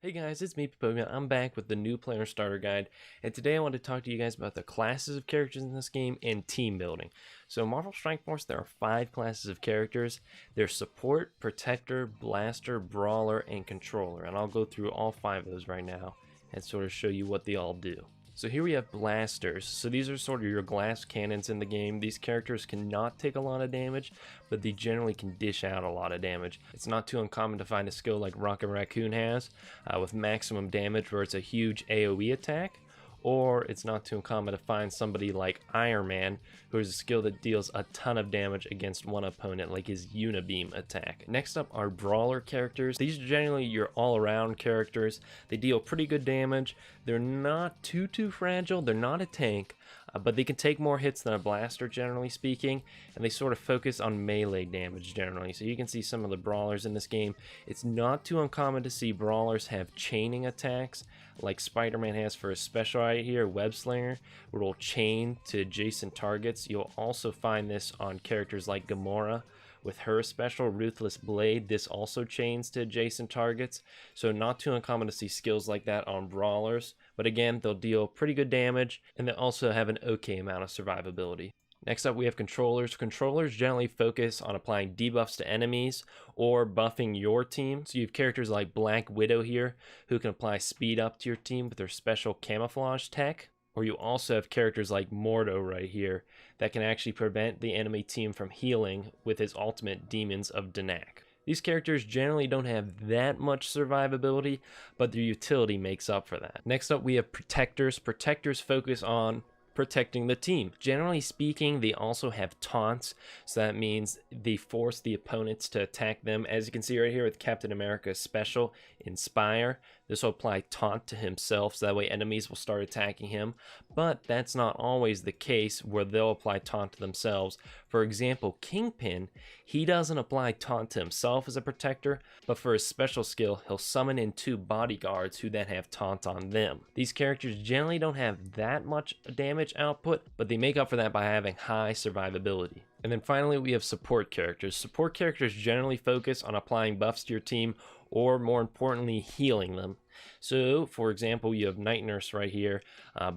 Hey guys, it's me, Pokemon. I'm back with the new player starter guide, and today I want to talk to you guys about the classes of characters in this game and team building. So, Marvel Strike Force, there are 5 classes of characters. There's Support, Protector, Blaster, Brawler, and Controller, and I'll go through all 5 of those right now and sort of show you what they all do. So here we have Blasters. So these are sort of your glass cannons in the game. These characters cannot take a lot of damage, but they generally can dish out a lot of damage. It's not too uncommon to find a skill like Rocket Raccoon has, with maximum damage where it's a huge AoE attack, or it's not too uncommon to find somebody like Iron Man, who has a skill that deals a ton of damage against one opponent, like his Unibeam attack. Next up are Brawler characters. These are generally your all-around characters. They deal pretty good damage. They're not too fragile. They're not a tank, but they can take more hits than a Blaster, generally speaking, and they sort of focus on melee damage generally. So you can see some of the Brawlers in this game. It's not too uncommon to see Brawlers have chaining attacks, like Spider-Man has for his special right here, Web Slinger, where it'll chain to adjacent targets. You'll also find this on characters like Gamora. With her special, Ruthless Blade, this also chains to adjacent targets, so not too uncommon to see skills like that on Brawlers, but again, they'll deal pretty good damage, and they also have an okay amount of survivability. Next up, we have Controllers. Controllers generally focus on applying debuffs to enemies or buffing your team. So you have characters like Black Widow here, who can apply speed up to your team with their special camouflage tech. Or you also have characters like Mordo right here that can actually prevent the enemy team from healing with his ultimate Demons of Danak. These characters generally don't have that much survivability, but their utility makes up for that. Next up, we have Protectors. Protectors focus on protecting the team. Generally speaking, they also have taunts, so that means they force the opponents to attack them. As you can see right here with Captain America's special, Inspire, this will apply taunt to himself, so that way enemies will start attacking him, but that's not always the case where they'll apply taunt to themselves. For example, Kingpin, he doesn't apply taunt to himself as a protector, but for his special skill, he'll summon in 2 bodyguards who then have taunt on them. These characters generally don't have that much damage output, but they make up for that by having high survivability. And then finally, we have support characters. Support characters generally focus on applying buffs to your team, or more importantly, healing them. So, for example, you have Night Nurse right here.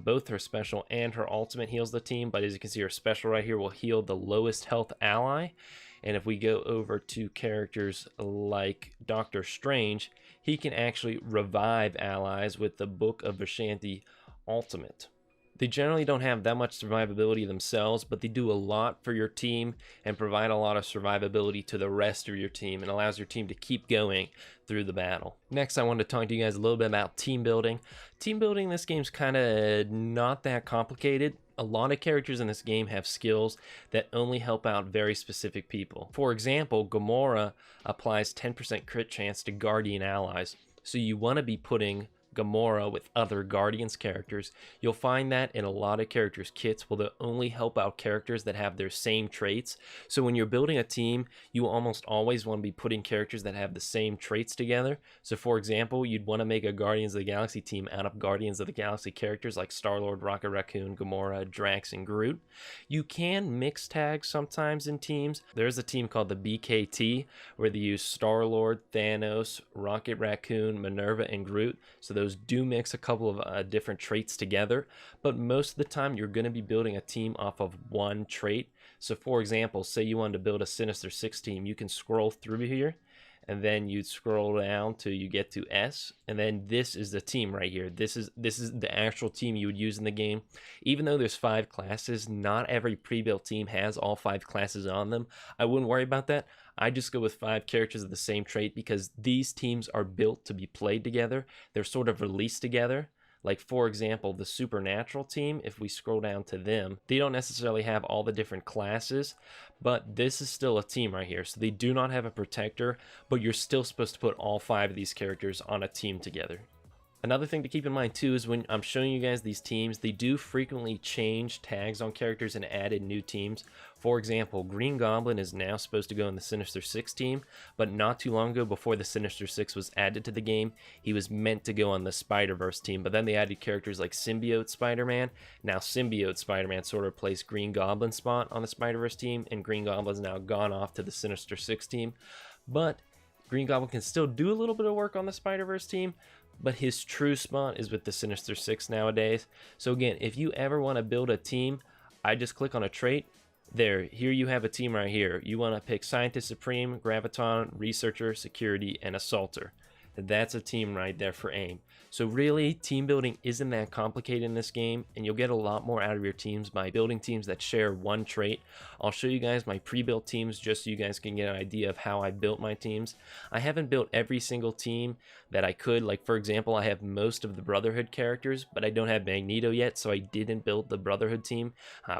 Both her special and her ultimate heals the team, but as you can see, her special right here will heal the lowest health ally. And if we go over to characters like Doctor Strange, he can actually revive allies with the Book of Vishanti ultimate. They generally don't have that much survivability themselves, but they do a lot for your team and provide a lot of survivability to the rest of your team and allows your team to keep going through the battle. Next, I want to talk to you guys a little bit about team building. Team building in this game is kind of not that complicated. A lot of characters in this game have skills that only help out very specific people. For example, Gamora applies 10% crit chance to Guardian allies, so you want to be putting Gamora with other Guardians characters. You'll find that in a lot of characters' kits will only help out characters that have their same traits. So when you're building a team, you almost always want to be putting characters that have the same traits together. So for example, you'd want to make a Guardians of the Galaxy team out of Guardians of the Galaxy characters like Star-Lord, Rocket Raccoon, Gamora, Drax, and Groot. You can mix tags sometimes in teams. There's a team called the BKT where they use Star-Lord, Thanos, Rocket Raccoon, Minerva, and Groot. So those do mix a couple of different traits together, but most of the time you're going to be building a team off of one trait. So for example, say you wanted to build a Sinister Six team, you can scroll through here and then you'd scroll down till you get to S, and then this is the team right here. This is the actual team you would use in the game. Even though there's 5 classes, not every pre-built team has all 5 classes on them. I wouldn't worry about that. I just go with 5 characters of the same trait because these teams are built to be played together. They're sort of released together. Like, for example, the Supernatural team, if we scroll down to them, they don't necessarily have all the different classes, but this is still a team right here. So they do not have a protector, but you're still supposed to put all 5 of these characters on a team together. Another thing to keep in mind too is when I'm showing you guys these teams, they do frequently change tags on characters and add in new teams. For example, Green Goblin is now supposed to go in the Sinister Six team, but not too long ago, before the Sinister Six was added to the game, he was meant to go on the Spider-Verse team, but then they added characters like Symbiote Spider-Man. Now Symbiote Spider-Man sort of replaced Green Goblin's spot on the Spider-Verse team, and Green Goblin's now gone off to the Sinister Six team. But Green Goblin can still do a little bit of work on the Spider-Verse team, but his true spot is with the Sinister Six nowadays. So again, if you ever want to build a team, I just click on a trait. Here you have a team right here. You want to pick Scientist Supreme, Graviton, Researcher, Security, and Assaulter. That's a team right there for aim. So really, team building isn't that complicated in this game, and you'll get a lot more out of your teams by building teams that share one trait. I'll show you guys my pre-built teams just so you guys can get an idea of how I built my teams. I haven't built every single team that I could. Like, for example, I have most of the Brotherhood characters, but I don't have Magneto yet, so I didn't build the Brotherhood team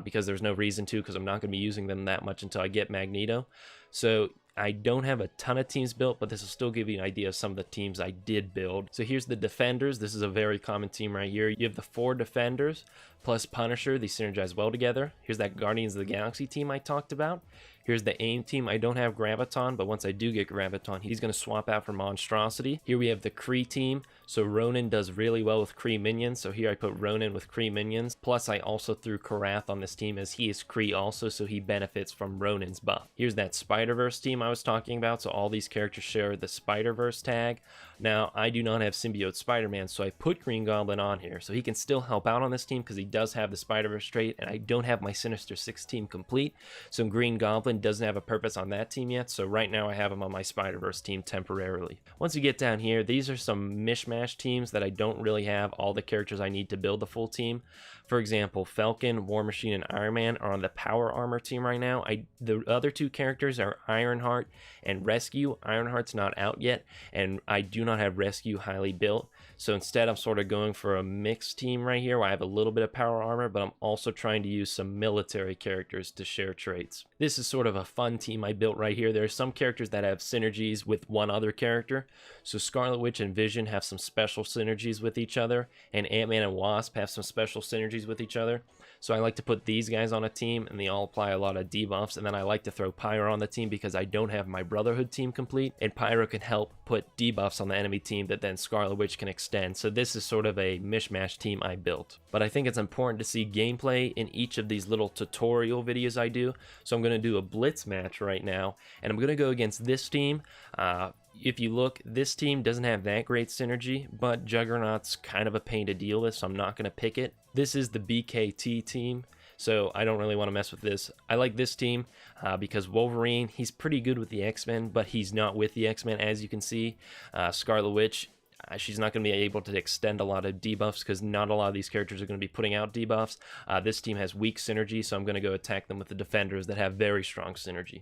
because there's no reason to, because I'm not going to be using them that much until I get Magneto. So I don't have a ton of teams built, but this will still give you an idea of some of the teams I did build. So here's the Defenders. This is a very common team right here. You have the 4 Defenders plus Punisher. These synergize well together. Here's that Guardians of the Galaxy team I talked about. Here's the AIM team. I don't have Graviton, but once I do get Graviton, he's going to swap out for Monstrosity. Here we have the Kree team. So Ronan does really well with Kree minions. So here I put Ronan with Kree minions. Plus I also threw Karath on this team as he is Kree also, so he benefits from Ronan's buff. Here's that Spider-Verse team I was talking about. So all these characters share the Spider-Verse tag. Now I do not have Symbiote Spider-Man, so I put Green Goblin on here. So he can still help out on this team because he does have the Spider-Verse trait, and I don't have my Sinister Six team complete. So Green Goblin doesn't have a purpose on that team yet, so right now I have him on my Spider-Verse team temporarily. Once you get down here, these are some mishmash teams that I don't really have all the characters I need to build the full team. For example, Falcon, War Machine, and Iron Man are on the Power Armor team right now. The other 2 characters are Ironheart and Rescue. Ironheart's not out yet, and I do not have Rescue highly built. So instead, I'm sort of going for a mixed team right here where I have a little bit of Power Armor, but I'm also trying to use some military characters to share traits. This is sort of a fun team I built right here. There are some characters that have synergies with one other character. So Scarlet Witch and Vision have some special synergies with each other, and Ant-Man and Wasp have some special synergies with each other. So I like to put these guys on a team, and they all apply a lot of debuffs. And then I like to throw Pyro on the team because I don't have my Brotherhood team complete, and Pyro can help put debuffs on the enemy team that then Scarlet Witch can extend. So this is sort of a mishmash team I built. But I think it's important to see gameplay in each of these little tutorial videos I do. So I'm going to do a blitz match right now, and I'm going to go against this team. If you look, this team doesn't have that great synergy, but Juggernaut's kind of a pain to deal with, so I'm not going to pick it. This is the BKT team, so I don't really want to mess with this. I like this team because Wolverine, he's pretty good with the X-Men, but he's not with the X-Men, as you can see. Scarlet Witch, she's not going to be able to extend a lot of debuffs because not a lot of these characters are going to be putting out debuffs. This team has weak synergy, so I'm going to go attack them with the Defenders that have very strong synergy.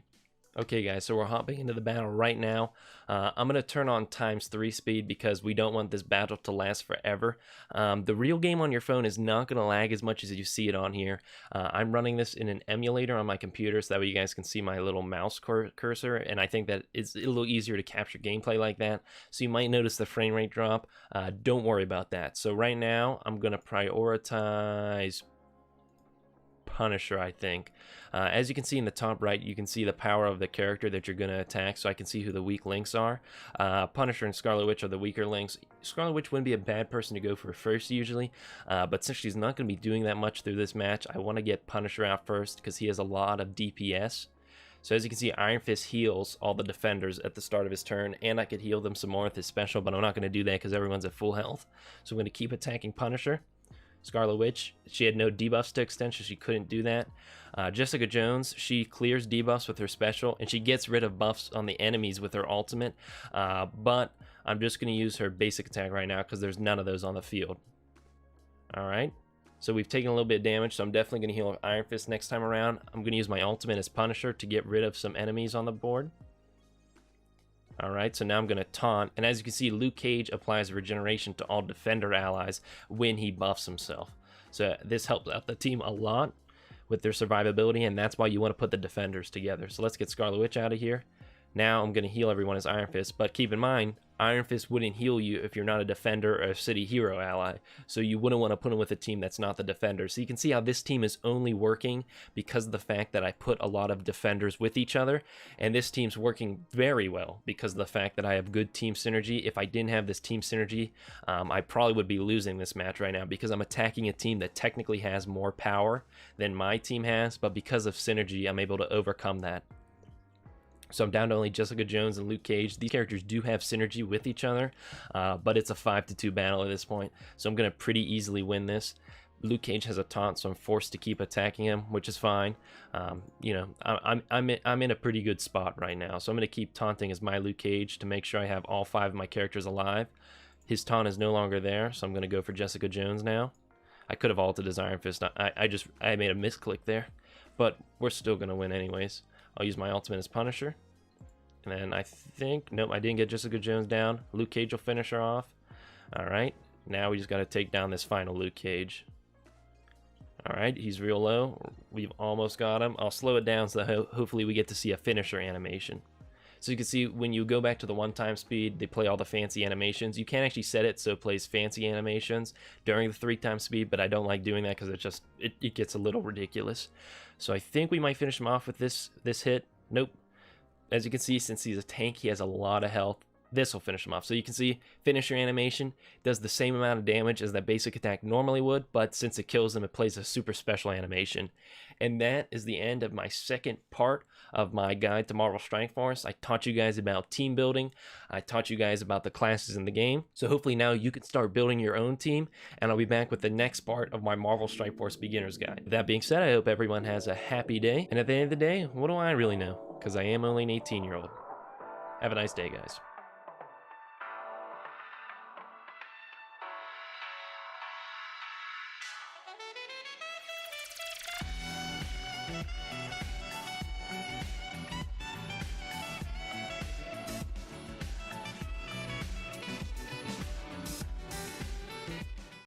Okay guys, so we're hopping into the battle right now. I'm going to turn on ×3 speed because we don't want this battle to last forever. The real game on your phone is not going to lag as much as you see it on here. I'm running this in an emulator on my computer so that way you guys can see my little mouse cursor, and I think that it's a little easier to capture gameplay like that. So you might notice the frame rate drop. Don't worry about that. So right now, I'm going to prioritize Punisher, I think. As you can see in the top right, you can see the power of the character that you're going to attack, so I can see who the weak links are. Punisher and Scarlet Witch are the weaker links. Scarlet Witch wouldn't be a bad person to go for first usually, but since she's not going to be doing that much through this match, I want to get Punisher out first because he has a lot of DPS. So as you can see, Iron Fist heals all the defenders at the start of his turn, and I could heal them some more with his special, but I'm not going to do that because everyone's at full health. So I'm going to keep attacking Punisher. Scarlet Witch, she had no debuffs to extend, so she couldn't do that. Jessica Jones, she clears debuffs with her special, and she gets rid of buffs on the enemies with her ultimate. But I'm just going to use her basic attack right now because there's none of those on the field. Alright, so we've taken a little bit of damage, so I'm definitely going to heal Iron Fist next time around. I'm going to use my ultimate as Punisher to get rid of some enemies on the board. Alright, so now I'm going to taunt, and as you can see, Luke Cage applies regeneration to all defender allies when he buffs himself. So this helps out the team a lot with their survivability, and that's why you want to put the defenders together. So let's get Scarlet Witch out of here. Now I'm going to heal everyone as Iron Fist, but keep in mind, Iron Fist wouldn't heal you if you're not a defender or a city hero ally, so you wouldn't want to put him with a team that's not the defender. So you can see how this team is only working because of the fact that I put a lot of defenders with each other, and this team's working very well because of the fact that I have good team synergy. If I didn't have this team synergy, I probably would be losing this match right now because I'm attacking a team that technically has more power than my team has, but because of synergy, I'm able to overcome that. So I'm down to only Jessica Jones and Luke Cage. These characters do have synergy with each other, but it's a 5-2 battle at this point. So I'm going to pretty easily win this. Luke Cage has a taunt, so I'm forced to keep attacking him, which is fine. You know, I'm in a pretty good spot right now, so I'm going to keep taunting as my Luke Cage to make sure I have all 5 of my characters alive. His taunt is no longer there, so I'm going to go for Jessica Jones now. I could have ulted his Iron Fist. I made a misclick there, but we're still going to win anyways. I'll use my ultimate as Punisher. And then I think, nope, I didn't get Jessica Jones down. Luke Cage will finish her off. All right, now we just got to take down this final Luke Cage. All right, he's real low. We've almost got him. I'll slow it down so that hopefully we get to see a finisher animation. So you can see when you go back to the one-time speed, they play all the fancy animations. You can actually set it so it plays fancy animations during the 3-time speed, but I don't like doing that because it gets a little ridiculous. So I think we might finish him off with this hit. Nope. As you can see, since he's a tank, he has a lot of health. This will finish him off. So you can see finisher animation does the same amount of damage as that basic attack normally would, but since it kills him, it plays a super special animation. And that is the end of my second part of my guide to Marvel Strike Force. I taught you guys about team building. I taught you guys about the classes in the game. So hopefully now you can start building your own team, and I'll be back with the next part of my Marvel Strike Force Beginner's Guide. With that being said, I hope everyone has a happy day. And at the end of the day, what do I really know? Because I am only an 18-year-old. Have a nice day, guys.